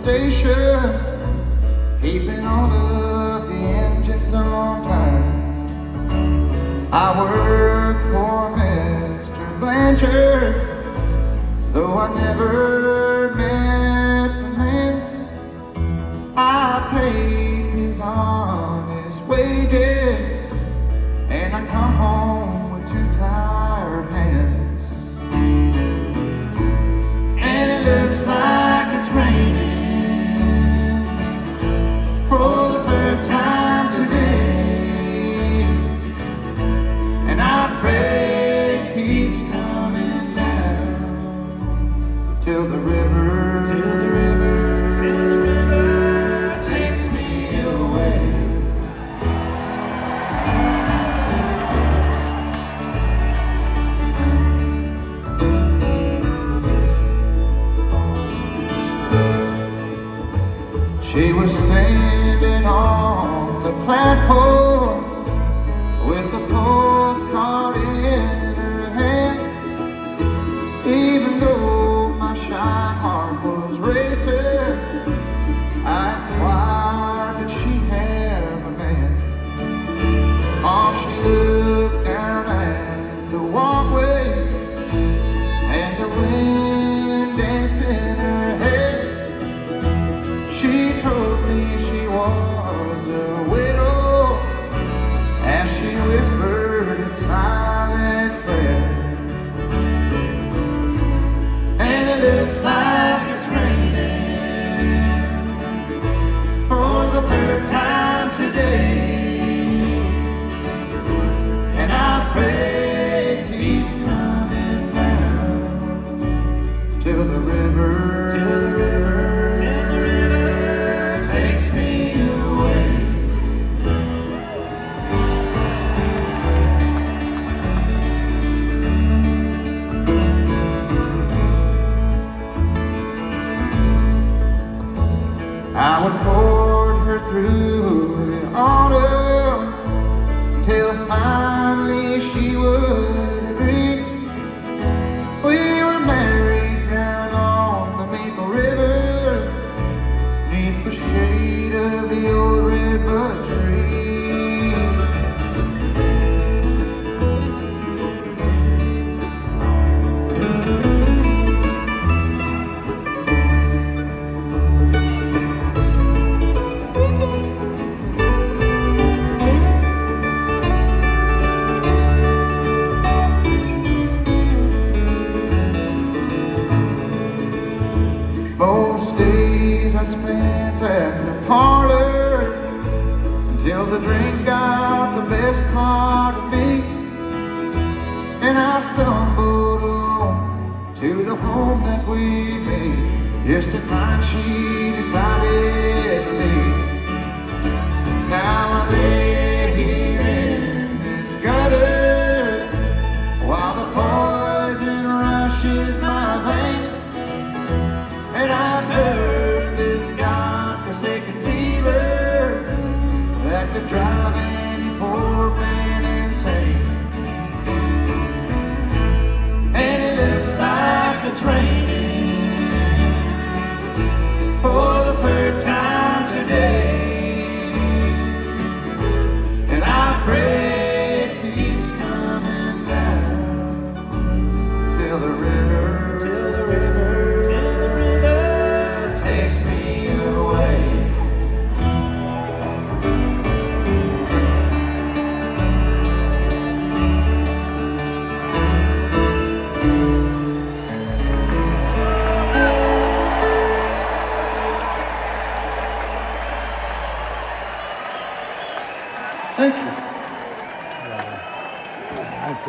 station, keeping all of the engines on time. I work for Mr. Blanchard, though I never met the man. I take his honest wages, and I come home with two tired hands. And it looks like it's raining for the third time today, and I pray it keeps coming down till the river takes me away. She was standing on the platform with a postcard in her hand. Even though my shy heart was racing, I inquired, did she have a man? Oh, she looked down at the walkway, and the wind danced in her hair. She told me she was a widow as she whispered a silent prayer. And it looks like it's raining for the third time today, and I pray it keeps coming down till the river takes me away. I would court her through the autumn till finally she would agree. We were married down on the Maple River, neath the shade of the old redbud tree. Most days I spent at the parlor until the drink got the best part of me, and I stumbled along to the home that we made, just to find she decided to leave. Now I lay here in this gutter while the poison rushes my veins, and I nurse this godforsaken fever that could drive any poor man insane. And it looks like it's raining for the third time today, and I pray it keeps coming down till the river takes me away. Thank you.